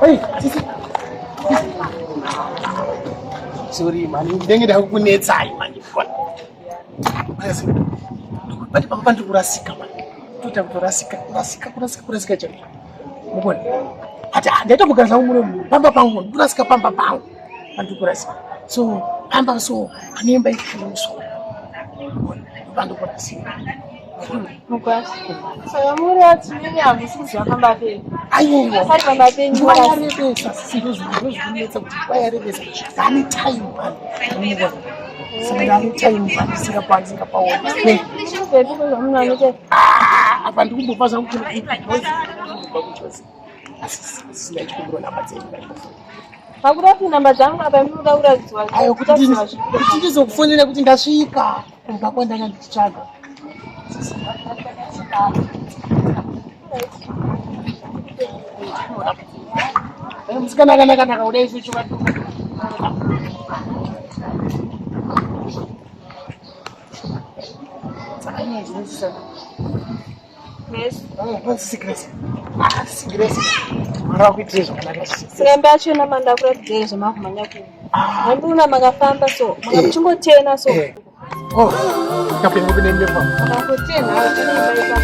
Hey, sorry, man. Dengi dah aku net say, man. Bati papa kurasika, man. Tuta kurasika je. Mukon. Ada tu bukan sama mulu. Pamba pangun, kurasika pamba pangun. Bantu kurasika. So, pamba so, ani baik so. Bantu kurasika. Mukwasi. Saya murah sini ya, mesti siapa bape. Ayo. Hari bape ni murah. Serius. Bayar besa. Kani time man. Sedang time man. Singapura. Nih, bape kalau mana ni je? Apa tu bukan pasal aku ni. Sila kubro na bazeni. Hakurapi namba zangu hapa mimi uraziwa. Ayo kuti zokufonela kuti ndasvika. Kumba kwenda ngandichaga. Msikanaka udai suchu watu. Sakanya jinsi sana. Yes. Secret. Secret. Mara kuitizwa kana. Siamba acho na manda kuradziwa zvakumanya ku. Handuna makafamba so, makamuchungo tena so. Oh, kapinga kunende pa. Makakutena tinoimba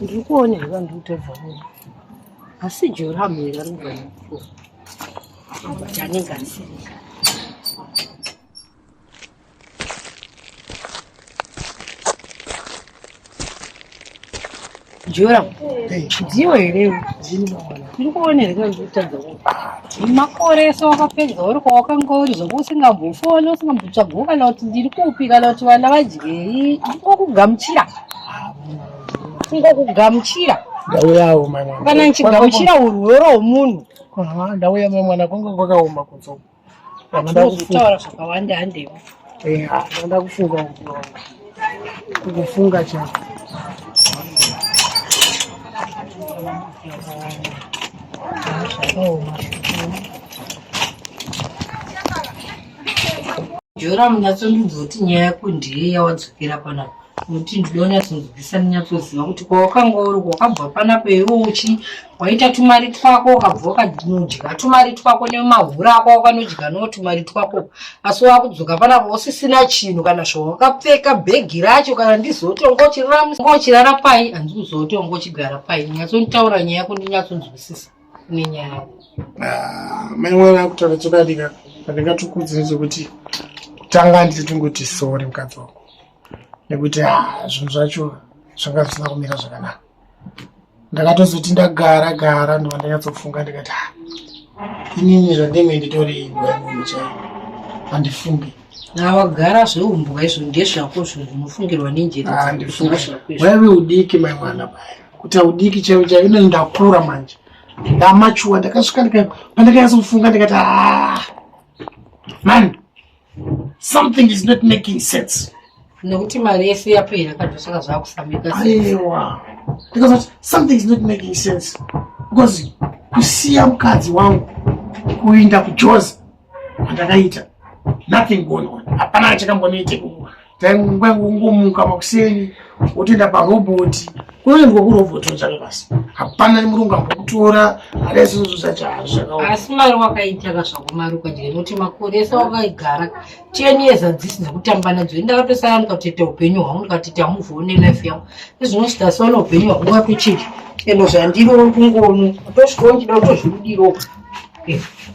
ndikuone vantu utevhani asi jora mira rungano chanenga singa jora ndiyo here ndikuone vantu utevhani makore so wakapedza uri kwawakanga uri zvokusingambofona usingambotsvaga kana kuti ndiri kupi kana kuti vana vadyei ndikokugamuchira kungokugamuchira ndau yawo mwana kana nchigamuchira urwere hwomunhu ndau yamwana kwanga kwakaoma kudzoka ndakutaura zvakawanda handewo ndanda kufunga chako jora munyatsondidzoti nyaya yako ndiye yawadzokera panapa kuti ndinonyatsonzwisisa ndinyatsoziva kuti kwawakanga uri kwakabva panapa iwe uchi waita tumari twako ukabva wakadya tumari twako nemahura ako wakanodya notumari twako asi wakudzoka panapa usisina chinhu kana zvawakapfeka bhegi racho kana ndizoti ngochirara pai handisi kuzoti ngochigara pai ndinyatsonditaura nyaya yako ndinyatsonzwisisa nenyaya yako maimwana kutaura chokadika pandingatukudzi nezvekuti kutanga nditingoti sori mukadzi wako nekuti zvinhu zvacho zvanga zvisina kumira zvakanaka ndakatozoti ndagara ndova ndanyatsofunga ndikati inini zvandenge nditori igwaimunu chaiyo handifungi nawagara zveumbwa izvo ndezvako zvinofungirwa nenjere waive udiki maimwana paya kuti audiki chaiyo chaiyo inoni ndakura manje ndamachuwa ndakasvika pandakanyatsofunga ndikati man something is not making sense nekuti mari yese yapera kadosaka zvakusambika aiwa because something is not making sense because kusiya mukadzi wangu kuinda kujozi andakaita nothing going on hapana chakambonoite taingomuka makuseni wotoenda paroboti kunoendwa kuroboti otsvake basi hapana nemurungu ambokutora ada izvozvo zvachazvakaona asi mari wakaitaka zvako mari ukadya nekuti makore ese wakaigara 10 years hadzisi dzekutamba nadzo ndakatosara ndikatoita upenyu hwangu ndikatita muvhone life yangu ezvinosvika saona upenyu hwangu watochiri endo zvandiri uri kungono atosvikawo ndida kutozvirudiro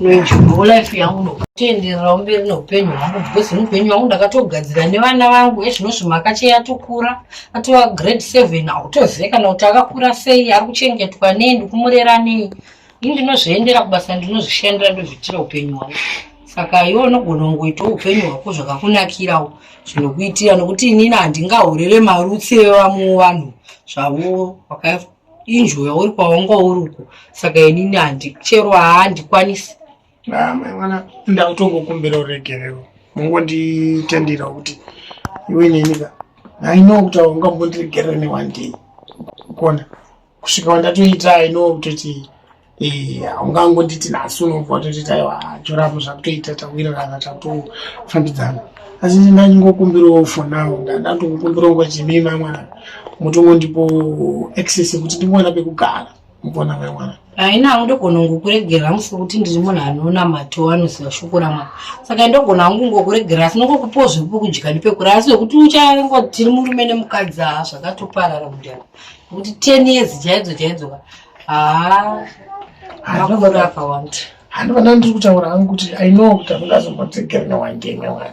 noenjoyawo life yangu nokutoendererawo mberi neupenyu hwangu because muupenyu hwangu ndakatogadzira nevana vangu ezvinosvimaka cheyatokura atova grade 7 autozive kana kuti akakura sei ari kuchengetwa nei ndikumurera nei ini ndinozviendera kubasa ndinozvishandira ndozvitira upenyu hwangu saka iwe unogona kungoitawo upenyu hwako zvakakunakirawo zvinokuitira nokuti inini handingahorere marutsi evamwe vanhu zvavo wakainjoya uri kwawanga uruko saka inini chero handikwanisi mwana ndakutongokumbira uregerewo mungonditendera kuti iwe nenyika I know kuti ungambondiregerera ne one day. Kona. Kusvika wandatoita I know kuti ungangonditi naso unomva kuti aiwa chorapo zvakutoita tawirana tatofambidzana. Asi ndingangokumbirawo for now ndandokukumbirawo kwachimima mwana. Mutongo ndipo access kuti ndimona pekugara. Mukona mwana. Aina ndogona ngokuregera musi kuti ndiri munhu anoona mato anoziva shoko ramwana. Saka ndogona ngokuregera sinongokupozve pokudya nepekura asi kuti uchangoti murume nemukadzi zvakatoparara mudhara. Kuti 10 years chaidzo. Makore akawanda. Handivana ndiri kutaura hangu kuti I know kuti handingazombotegera ne one day mwana.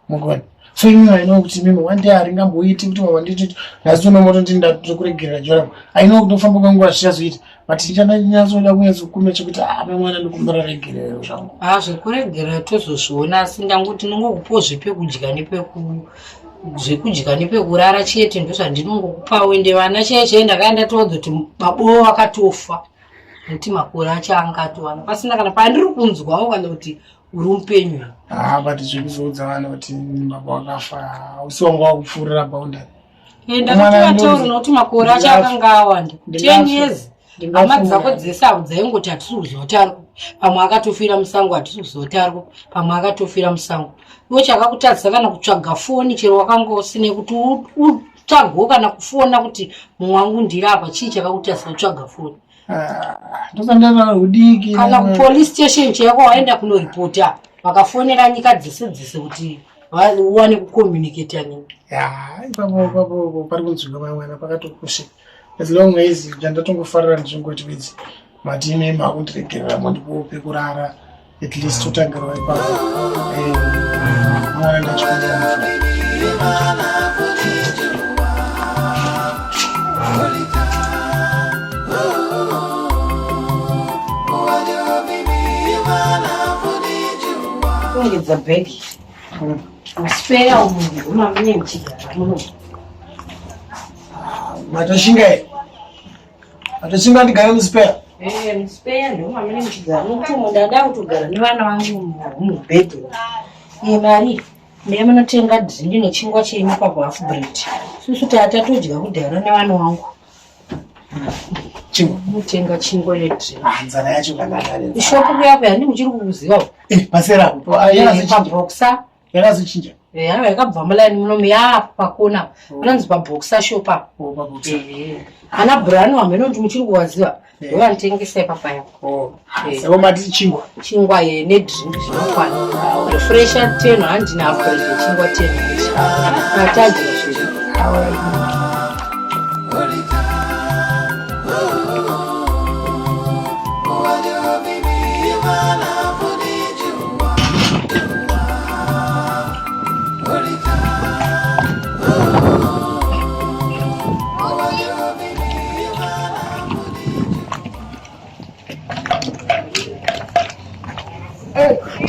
Mukona. So I know kuti mimi one day haringamboiti kuti mama nditi nhasi unomoto ndindakuregerera Joram. I know kuti ufamba kwangu zvichazoita. But ndichanyazoda kunyazokume chekuti mwana ndikumbira regerero zvangu. Zvekuregera tozozviona asi ndanguti ndingokupozve pekudya zvekudya nepekurara chete ndozvandinongokupa uende vana chete ndakaenda toudza kuti babo vakatofa. Nekuti makore acho angatowana. Pasina kana pandiri kunzwawo kana kuti uri mupenyu. But zvekuzoudza vana kuti baba wakafa usiwangu wakupfuurira boundary. Ndakatotaura nokuti makore acho akanga awanda. 10 years. Hama dzako dzese dzaingoti hatiri kuzotarwa. Pamwe akatofira musango hatiri kuzotarwa. Pamwe akatofira musango. Iwe chakakutadzisa kana kutsvaga foni chero wakanga usine kuti utsvagwo kana kufona kuti mwangu ndiri apa chii chakakutadzisa kutsvaga foni. Ndosandana udiki kana ku police station chako waenda kunoripota vakafonera nyika dzese kuti uwane kucommunicate nini. Ipapo pari kunzwika mwana pakatokosha. As long as ndandatongofarira ndichingoti widzi matime makundiregerera mondipo pekurara at least totangira ipapo mwana ndachikumbira kungedza bhegi spare umunhu umamune muchigara muno matoshinga ndigara muspare muspare ndomamune muchigara nokuti munhu ndada kutogara nevana vangu mubhedhi mari nemunotenga dhindi nechingwa chenyu pahafu bread susu tatodya kudhara nevana vangu mutenga chingwa nedhindi nzara yacho kakadare ishopu kuyapo yandi muchiri kukuzivawo pasera pabhoxa yakazochinja yakabva mulaini munomu yapakona anonzi pabhoxa shopa ana brani wamhenoti muchiri kuwaziva ndovanotengesa ipapa yako saka mati chingwa nedhindi zvinokwana refresha 10 handina hafu chingwa 10 atadira zvezvo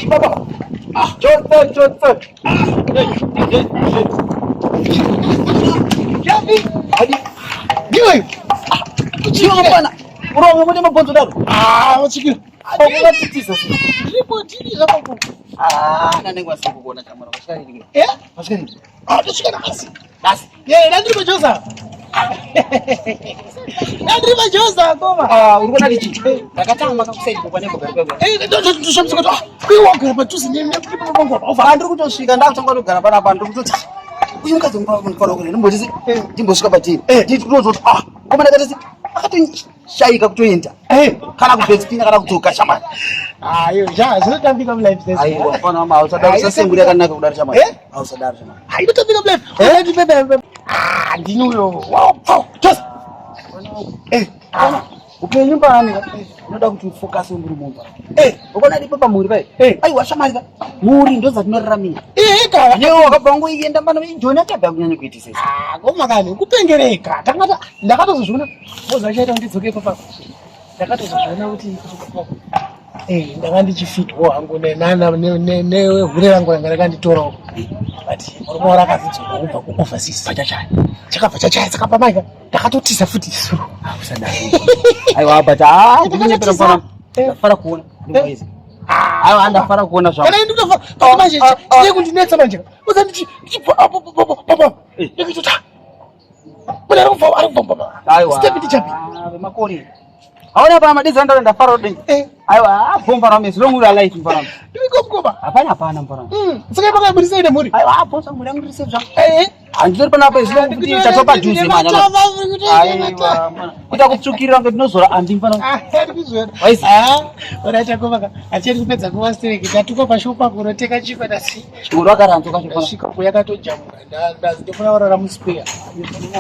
Baba, John. Yavi, hadi. Niwe. Kuchio hapana. Urongo mwenye mabonzo dalo. Wachikira. Oba titisa. Ripoti hapo. Nanengwa siku kuona kamera washari. Washari. Tushika nasi. Nandiri majosa. Nandiri majosa koma. Urikona lichi. Ndakatama kakusaidi kwa neko baba. Tushamsika to. Kwiwogara patusi nepipopongwa. Ndiri kutosvika ndakutanga kugara panapa ndiri kutoti. Uyu mukadzi unofara kuri ndimbotisi. Ndimbosvika patiri. Ndiri kutozoti koma ndakatisi. Akatoshaika kutoenda. Kana kupetspina kana kudzoka shamani. Zvinotambika mulife sese. Aiwa, fana mama usadaro sasenguri yakanaka kudari shamani. Usadaro shamani. Inotambika mulife. Ndinuyo. Wow. Just. Upenyu paani unoda kuti ufocus uri munhu. Ukona ndipo pamuri pai. Aiwa shamani ka. Muri ndo dzatinoraramira. Kaya. Leo wakabva ngoienda pano John achabva kunyanya kuita sese. Koma kani kupengereka. Ndakatozozviona. Wozachaita ndidzoke papa. Ndakatozozviona kuti ndanga ndichifitwa hangu nehure rangu ranga rakanditorawo. But unoona rakazidzoka kubva kuoverseas pachachaya. Chakabva chachaya sakapa maika. Ndakatotisa futi isu. Usadaro. Aiwa but ndinepera pano. Ndafara kuona. Ndimwezi. Aiwa ndafara kuona zvangu. Kana ndinofara. Manje chine kundinetsa manje. Uzanditi papa Ndikuita. Kuna arumva. Aiwa. Step chapi. Makori. Haona pa madiza ndo faro ding. Aiwa, bomba na meslo ngura light mbara. Ndiko mkoba. Hapana mbara. Sasa paka burisa ina muri. Aiwa, hapo sasa muri ngura sasa. Anjir pana pa islo kuti tatopa juice manya. Aiwa. Kuta kutsukira ngodinozora andimbana. Ndikuzvera. Waisi. Ora chakova. Achiri kupedza kuwastiriki tatuko pashopa kunoteka chikwa dasi. Chikoro akaranzo kacho. Svika kuyakatojamuka. Ndazindofuna kurara muspare. Ndifuna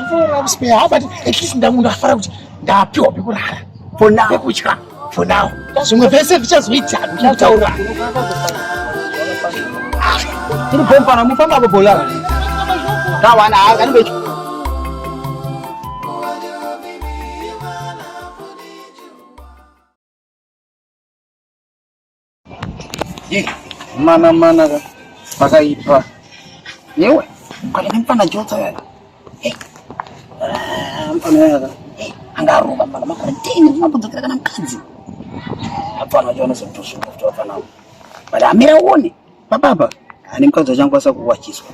kurara muspare. But at least ndafara kuti ndapiwa pekurara. For now. Pekutya. For now. Zvimwe zvese zvichazoita ndikutaura. Tiri bomba na mufamba bobola. Kawana akanibe. Mana pakaipa. Yewe, kali mpana jota wewe. Mpana wewe. Angaruka mpana makarantini unapotokea kana mkazi. Hapana jona sotushu kutoka nao. Bada amira uone. Baba. Ani mkazo changu asa kuwachiswa.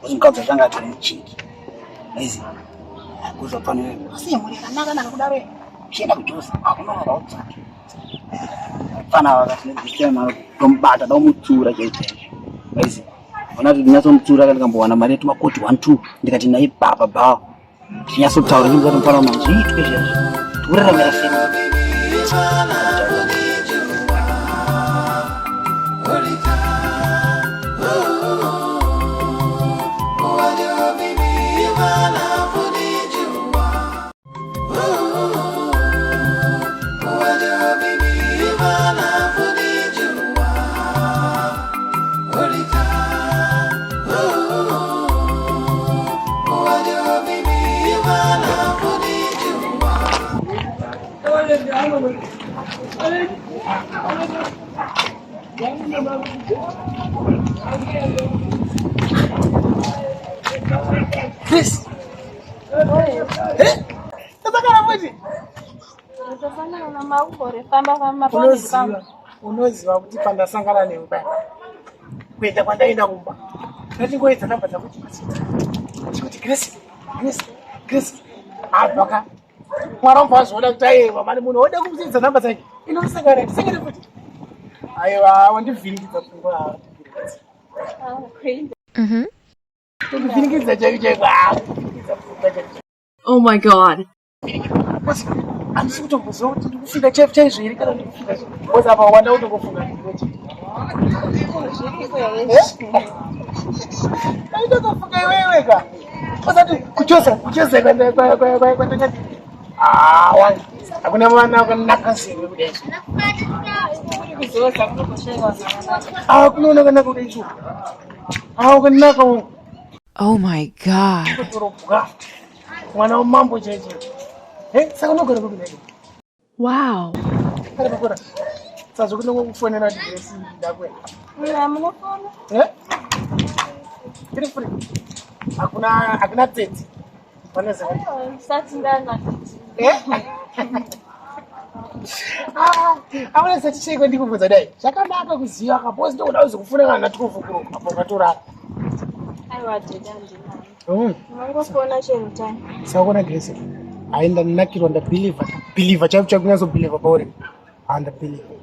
Uzi mkazo changu ati mchiki. Hizi. Kuza pana wewe. Asi muri kanaka na kudare. Shida kujosa. Hakuna roho. Pana wakati nisema tombata na umutura chaite. Hizi. Wanatu dinyaso mtura kana kambowana mari yetu makoti 1 2 ndikati naye baba. Dinyaso tauri ngati mpana manzi tukeshe. Turera mera sema. Chris. Tabakara mwezi. Utafanya na maubore famba Unoziva kuti pandasangana neumba. Kuenda kwandaenda kumba. Ndatingoedza namba dzakuti kuti Chris. Abaka. Mwaromba wazoona kuti aiwa mari munhu oda kumutsidza namba dzake. Inomusangana tisangane kuti. Aiwa wandivhiringidza pfungwa. Kuvhiringidza chaiko. Oh my god. Handisi kutomboziva kuti ndikufika chaizvo here kana ndikufika because apa wanda kutongofunga aitotofunga iweweka usati kuchosa kwandakati hakuna mwana akanakasirwe kudai kunoona kanaka kudai chu kanaka. Oh my god. Mwana wamambo chaicho. Saka unogara kudai. Wow. Pakora. Sasa kunokufonera address ndakwe. Munofona? Tiri free. Hakuna tete. Paneze. Sati ndana. Amuna sati cheko ndikubvunza dai. Zvakanaka kuziva kaposi ndokuda kuzokufuna kana natukuvhukuru apo katorara. Aiwa dedandi. Munofona chero tani. Saka kuna Grace. Aenda nakirwa ndabeliever chacho kunyazo pauri. Andabeliever.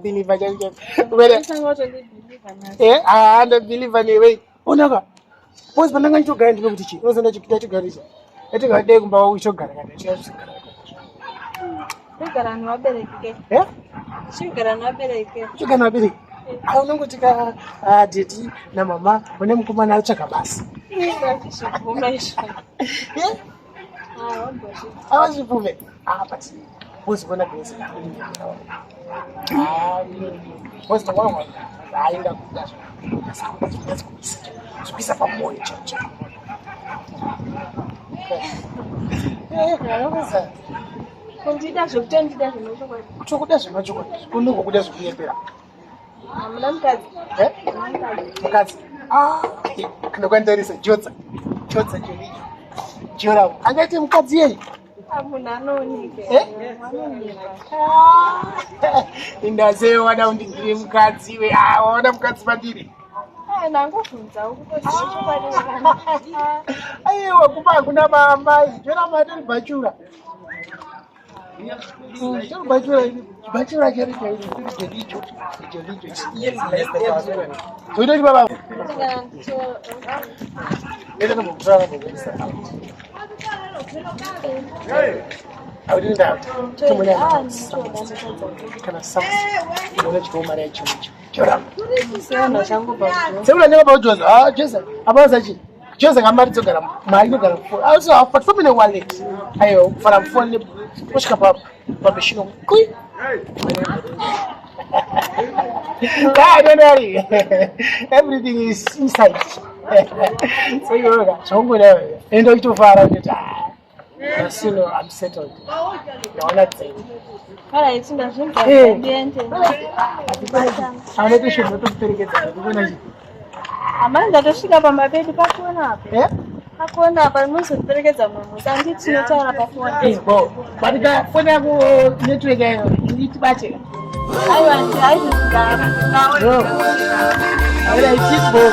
Believer chacho. Wele. Andabeliever newe. Onaka. Pose pandanga nchogara ndino kuti chi. Unozenda chikuita chigarisha. Etingade kumba uchogara kana chiyasikara. Chigara nwabereke. Chigara nwabereke. Chigara nwabereke. Unongotika deti na mama une mukomana achaka basi. Awazvipume. But pose bona Grace. Pose tongwa aenda kudasha. Spisa pamoja chacha. Sasa. Kundida zvokutendida zvinochokwa. Kuchokuda zvinochokwa. Kunongo kuda zvokuyepera. Muna mukadzi. Mukadzi. Ndokwandarisa Jotsa. Jora. Angaite mukadzi yeye. Hamuna nonike. Indaze wada undigire mukadzi we waona mukadzi padiri. Nangofunza ukutozvichokwadi. Aiwa kuba kuna mama jona madiri bachura. Bachura keri kericho. Yes, Udah baba. Ini kan mukra begini. Aurinda. Tumanya. Kana sam. Dole chiko mara chicho. Chora. Siona changu baba. Seula nyanga bajoza. Jeza. Abaza chi. Jeza ngamari tsogara. Mari ndogara. Also afa family wallet. Ayo fara phone pushka papa. Papa shino. Kui. Don't worry. Everything is inside. So you know, so I'm gonna end up too far out. As you know, I'm settled. No, not saying. Alright, it's not ambiente. I'm not sure what to take it. Amanda tosvika pamabedi pakuona apa. Yeah? Pakuona apa muzoperekedza munhu sandi tinotaura pafoni. Hey, bo. But the phone yako network yayo indibate. Aiwa, haizvizigara. No. Ahora, chico.